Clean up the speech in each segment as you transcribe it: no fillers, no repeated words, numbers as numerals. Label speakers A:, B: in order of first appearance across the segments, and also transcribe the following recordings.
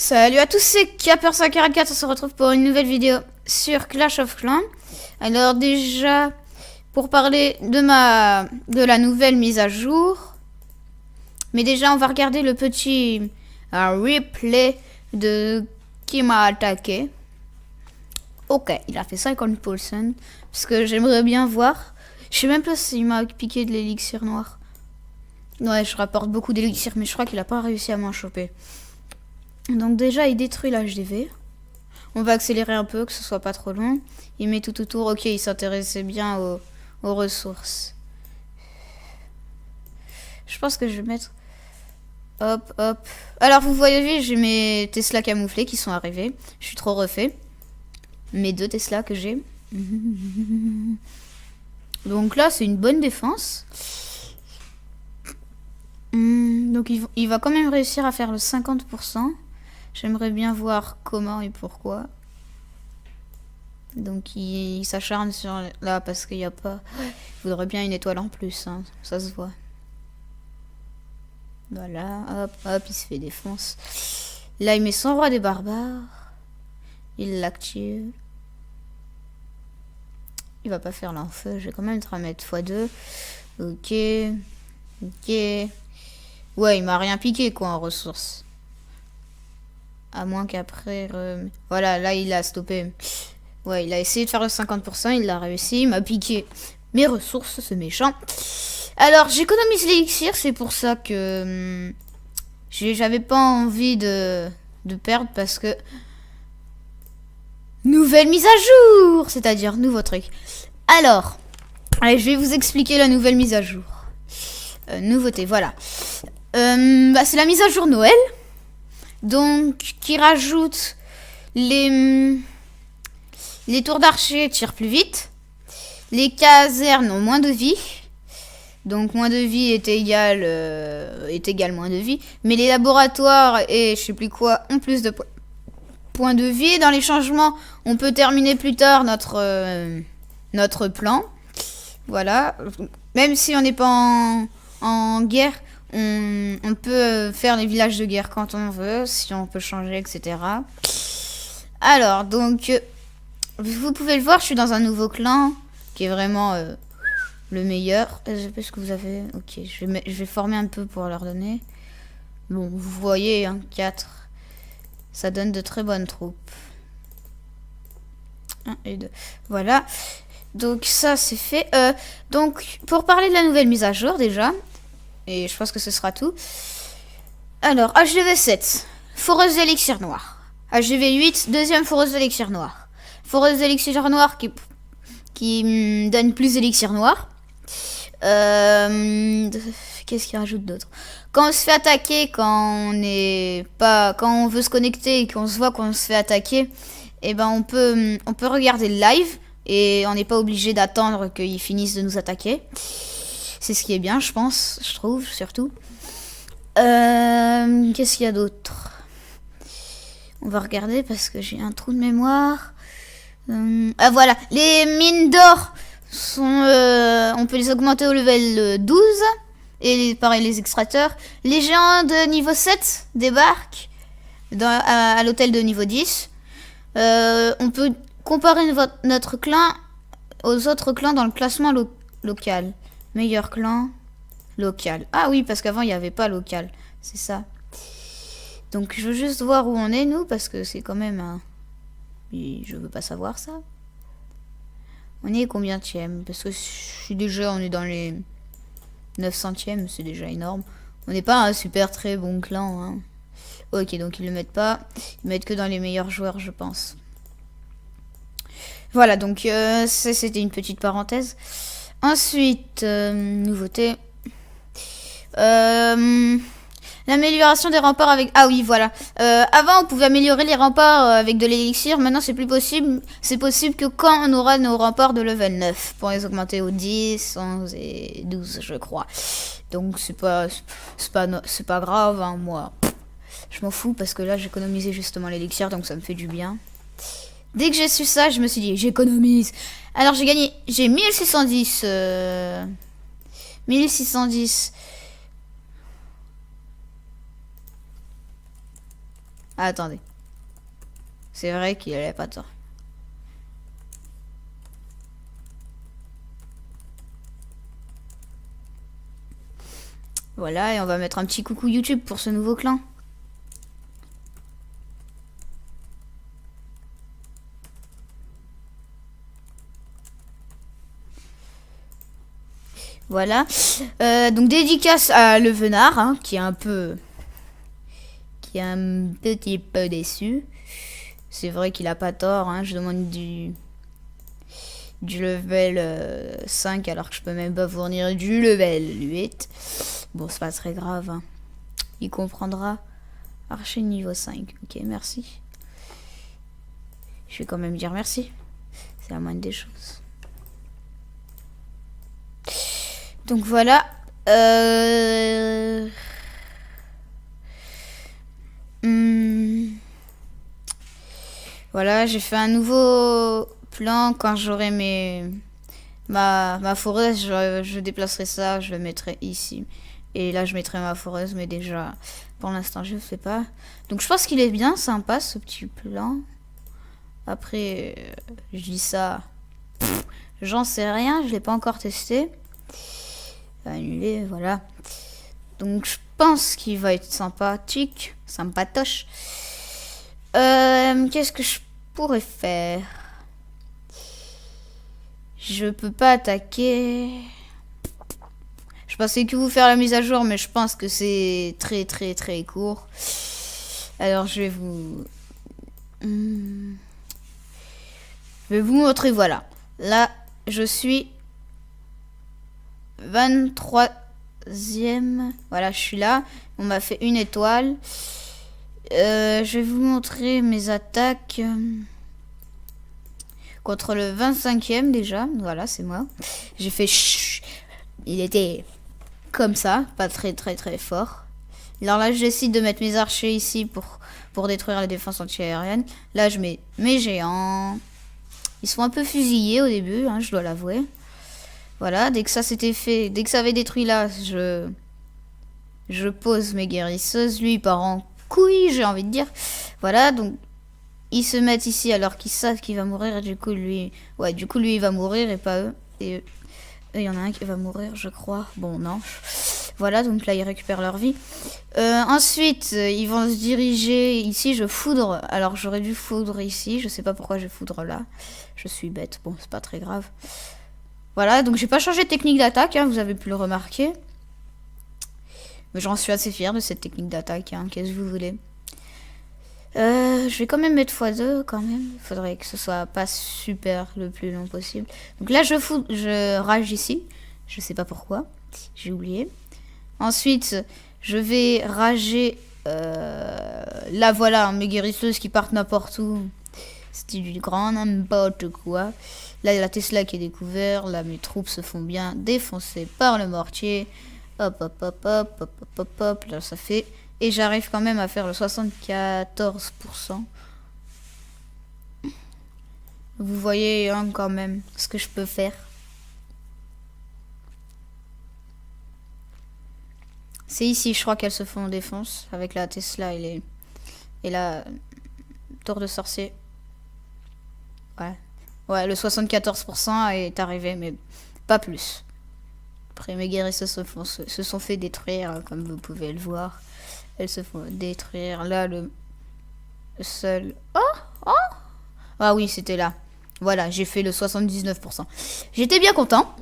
A: Salut à tous, c'est Caper144, on se retrouve pour une nouvelle vidéo sur Clash of Clans. Alors déjà, pour parler de la nouvelle mise à jour, mais déjà on va regarder le petit replay de qui m'a attaqué. Ok, il a fait 50%, parce que j'aimerais bien voir. Je sais même pas s'il m'a piqué de l'élixir noir. Ouais, je rapporte beaucoup d'élixir, mais je crois qu'il a pas réussi à m'en choper. Donc déjà, il détruit l'HDV. On va accélérer un peu, que ce soit pas trop long. Il met tout autour. Ok, il s'intéressait bien aux ressources. Je pense que je vais mettre... Hop, hop. Alors, vous voyez, j'ai mes Tesla camouflés qui sont arrivés. Je suis trop refait. Mes 2 Tesla que j'ai. Donc là, c'est une bonne défense. Donc il va quand même réussir à faire le 50%. J'aimerais bien voir comment et pourquoi. Donc il s'acharne sur là parce qu'il n'y a pas... Il faudrait bien une étoile en plus, hein. Ça se voit. Voilà, hop, hop, il se fait défonce. Là il met son roi des barbares. Il l'active. Il va pas faire l'enfeu, je vais quand même te remettre x2. Ok. Ok. Ouais, il m'a rien piqué quoi en ressources. À moins qu'après... Voilà, là, il a stoppé. Ouais, il a essayé de faire le 50%, il l'a réussi, il m'a piqué mes ressources, ce méchant. Alors, j'économise l'élixir, c'est pour ça que... j'avais pas envie de perdre, parce que... Nouvelle mise à jour, c'est-à-dire nouveau truc. Alors, allez, je vais vous expliquer la nouvelle mise à jour. Nouveauté, voilà. C'est la mise à jour Noël. Donc, qui rajoute les tours d'archer tirent plus vite. Les casernes ont moins de vie. Donc, moins de vie est égal moins de vie. Mais les laboratoires et je sais plus quoi ont plus de points de vie. Dans les changements, on peut terminer plus tard notre plan. Voilà. Même si on n'est pas en guerre, on peut faire les villages de guerre quand on veut, si on peut changer, etc. Alors, donc, vous pouvez le voir, je suis dans un nouveau clan, qui est vraiment le meilleur. Je sais pas ce que vous avez... Ok, je vais former un peu pour leur donner. Bon, vous voyez, hein, 4. Ça donne de très bonnes troupes. 1 et 2. Voilà. Donc, ça, c'est fait. Donc, pour parler de la nouvelle mise à jour, déjà... Et je pense que ce sera tout. Alors, HDV 7, foreuse d'élixir noir. HDV 8, deuxième foreuse d'élixir noir. Foreuse d'élixir noir qui donne plus d'élixir noir. Qu'est-ce qu'il rajoute d'autre? Quand on se fait attaquer, quand on veut se connecter et qu'on se voit qu'on se fait attaquer, et ben on peut regarder le live et on n'est pas obligé d'attendre qu'ils finissent de nous attaquer. C'est ce qui est bien, je pense, je trouve, surtout. Qu'est-ce qu'il y a d'autre? On va regarder parce que j'ai un trou de mémoire. Ah voilà, les mines d'or sont... on peut les augmenter au level 12. Et pareil, les extracteurs. Les géants de niveau 7 débarquent à l'hôtel de niveau 10. On peut comparer notre clan aux autres clans dans le classement local. Meilleur clan local. Ah oui, parce qu'avant, il n'y avait pas local. C'est ça. Donc, je veux juste voir où on est, nous, parce que c'est quand même un... Je veux pas savoir ça. On est combienième? Parce que on est dans les 900e, c'est déjà énorme. On n'est pas un super très bon clan, hein. Ok, donc ils le mettent pas. Ils mettent que dans les meilleurs joueurs, je pense. Voilà, donc c'était une petite parenthèse. Ensuite, nouveauté. L'amélioration des remparts avec... Ah oui, voilà. Avant, on pouvait améliorer les remparts avec de l'élixir. Maintenant, c'est plus possible. C'est possible que quand on aura nos remparts de level 9. Pour les augmenter au 10, 11 et 12, je crois. Donc, c'est pas grave, hein, moi. Je m'en fous parce que là, j'économisais justement l'élixir. Donc, ça me fait du bien. Dès que j'ai su ça, je me suis dit, j'économise. Alors, j'ai 1610. 1610. Ah, attendez. C'est vrai qu'il avait pas tort. Voilà, et on va mettre un petit coucou YouTube pour ce nouveau clan. Voilà. Donc dédicace à Le Venard, hein, qui est un petit peu déçu. C'est vrai qu'il a pas tort, hein. Je demande du level 5 alors que je peux même pas fournir du level 8. Bon, c'est pas très grave, hein. Il comprendra. Archer niveau 5. Ok, merci. Je vais quand même dire merci. C'est la moindre des choses. Donc voilà. Voilà, j'ai fait un nouveau plan. Quand j'aurai ma foreuse, je déplacerai ça, je le mettrai ici. Et là, je mettrai ma foreuse, mais déjà, pour l'instant, je ne fais pas. Donc je pense qu'il est bien sympa, ce petit plan. Après, je dis ça, j'en sais rien, je l'ai pas encore testé. Annuler, voilà. Donc je pense qu'il va être sympathique, sympatoche. Qu'est-ce que je pourrais faire? Je peux pas attaquer. Je pensais que vous faire la mise à jour, mais je pense que c'est très très très court. Alors je vais vous... Je vais vous montrer, voilà. Là, je suis 23e. Voilà, je suis là. On m'a fait une étoile. Je vais vous montrer mes attaques contre le 25e déjà. Voilà, c'est moi. J'ai fait chut. Il était comme ça, pas très très très fort. Alors là, je décide de mettre mes archers ici pour détruire la défense anti-aérienne. Là, je mets mes géants. Ils sont un peu fusillés au début, hein, je dois l'avouer. Voilà, dès que ça s'était fait, dès que ça avait détruit là, je pose mes guérisseuses. Lui, il part en couille, j'ai envie de dire. Voilà, donc ils se mettent ici alors qu'ils savent qu'il va mourir. Et du coup, lui, il va mourir et pas eux. Et eux, il y en a un qui va mourir, je crois. Bon, non. Voilà, donc là, ils récupèrent leur vie. Ensuite, ils vont se diriger ici. Je foudre. Alors, j'aurais dû foudre ici. Je sais pas pourquoi je foudre là. Je suis bête. Bon, c'est pas très grave. Voilà, donc j'ai pas changé de technique d'attaque, hein, vous avez pu le remarquer. Mais j'en suis assez fière de cette technique d'attaque, hein, qu'est-ce que vous voulez. Je vais quand même mettre x2 quand même. Il faudrait que ce soit pas super le plus long possible. Donc là, je rage ici. Je sais pas pourquoi. J'ai oublié. Ensuite, je vais rager... là, voilà, mes guérisseuses qui partent n'importe où. C'était du grand n'importe quoi. Là, il y a la Tesla qui est découvert. Là, mes troupes se font bien défoncer par le mortier. Hop, hop, hop, hop, hop, hop, hop, hop. Là, ça fait... Et j'arrive quand même à faire le 74%. Vous voyez hein, quand même ce que je peux faire. C'est ici, je crois qu'elles se font défonce. Avec la Tesla et la tour de sorcier. Ouais. Ouais, le 74% est arrivé, mais pas plus. Après, mes guérisseurs se sont fait détruire, comme vous pouvez le voir. Elles se font détruire. Là, le seul... Oh. Ah oui, c'était là. Voilà, j'ai fait le 79%. J'étais bien content.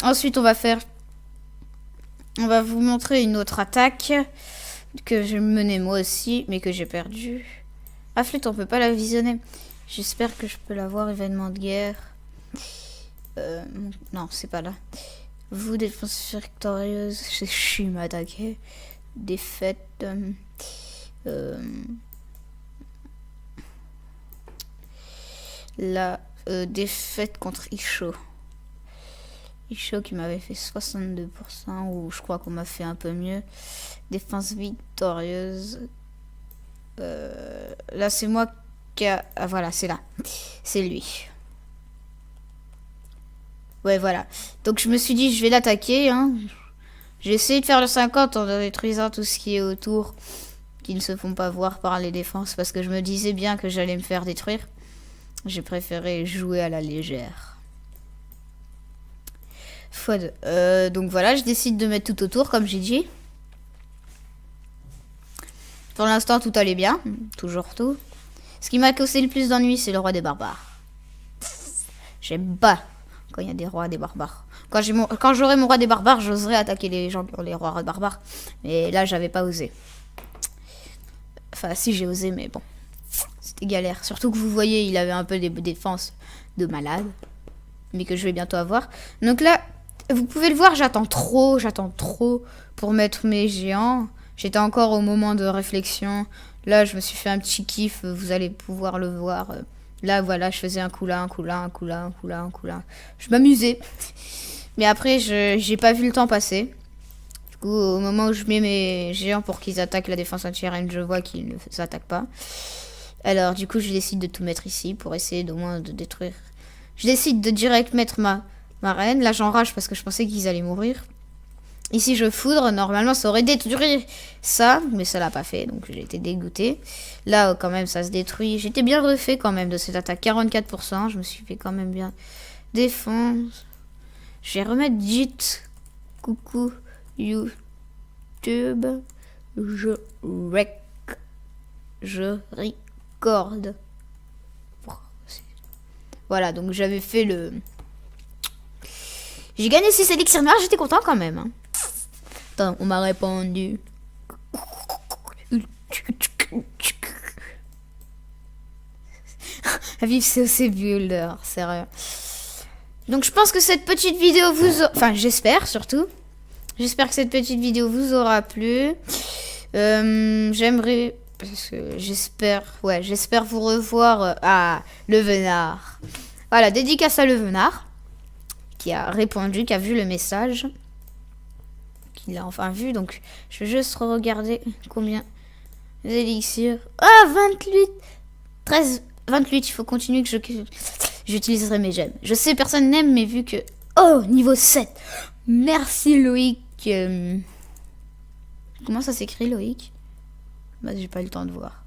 A: Ensuite, on va vous montrer une autre attaque que j'ai menée moi aussi, mais que j'ai perdue. Ah, flûte, on peut pas la visionner. J'espère que je peux la voir, événement de guerre. Non, c'est pas là. Vous, défense victorieuse, je suis m'attaquer. Défaite. La défaite contre Isho. Isho qui m'avait fait 62%, ou je crois qu'on m'a fait un peu mieux. Défense victorieuse. Là, c'est moi qui a... Ah, voilà, c'est là. C'est lui. Ouais, voilà. Donc, je me suis dit, je vais l'attaquer. Hein. J'ai essayé de faire le 50 en détruisant tout ce qui est autour, qui ne se font pas voir par les défenses parce que je me disais bien que j'allais me faire détruire. J'ai préféré jouer à la légère. Donc voilà, je décide de mettre tout autour comme j'ai dit. Pour l'instant, tout allait bien. Toujours tout. Ce qui m'a causé le plus d'ennuis, c'est le roi des barbares. J'aime pas quand il y a des rois des barbares. Quand j'aurai mon roi des barbares, j'oserais attaquer les gens qui ont les rois des barbares. Mais là, j'avais pas osé. Enfin, si j'ai osé, mais bon. C'était galère. Surtout que vous voyez, il avait un peu des défenses de malade. Mais que je vais bientôt avoir. Donc là, vous pouvez le voir, j'attends trop pour mettre mes géants. J'étais encore au moment de réflexion. Là, je me suis fait un petit kiff. Vous allez pouvoir le voir. Là, voilà, je faisais un coup là, un coup là, un coup là, un coup là, un coup là. Je m'amusais. Mais après, j'ai pas vu le temps passer. Du coup, au moment où je mets mes géants pour qu'ils attaquent la défense anti-reine, je vois qu'ils ne s'attaquent pas. Alors, du coup, je décide de tout mettre ici pour essayer d'au moins de détruire. Je décide de direct mettre ma reine. Là, j'enrage parce que je pensais qu'ils allaient mourir. Ici, je foudre. Normalement, ça aurait détruit ça, mais ça l'a pas fait, donc j'ai été dégoûtée. Là, quand même, ça se détruit. J'étais bien refait quand même de cette attaque. 44%. Je me suis fait quand même bien défense. Je vais remettre JIT. Coucou YouTube. Je recorde. Voilà, donc j'avais fait le... J'ai gagné 6 élixirs noirs, j'étais content quand même. Hein. Attends, on m'a répondu. Vive COC Builder, sérieux. Donc je pense que cette petite vidéo vous... Enfin, j'espère surtout. J'espère que cette petite vidéo vous aura plu. J'aimerais... Parce que j'espère... Ouais, j'espère vous revoir à Le Venard. Voilà, dédicace à Le Venard. Qui a répondu, qui a vu le message. Qu'il a enfin vu. Donc, je vais juste regarder combien d'élixirs. Ah, 28 13, 28. Il faut continuer que j'utiliserai mes gemmes. Je sais, personne n'aime, mais vu que... Oh, niveau 7. Merci, Loïc. Comment ça s'écrit, Loïc? Bah, j'ai pas eu le temps de voir.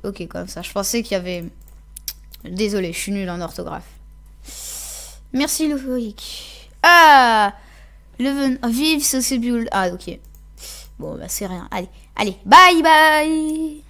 A: Ok, comme ça. Je pensais qu'il y avait... Désolé, je suis nulle en orthographe. Merci, Loïc. Ah, vive ce Build. Ah, ok. Bon, bah, c'est rien. Allez, bye bye.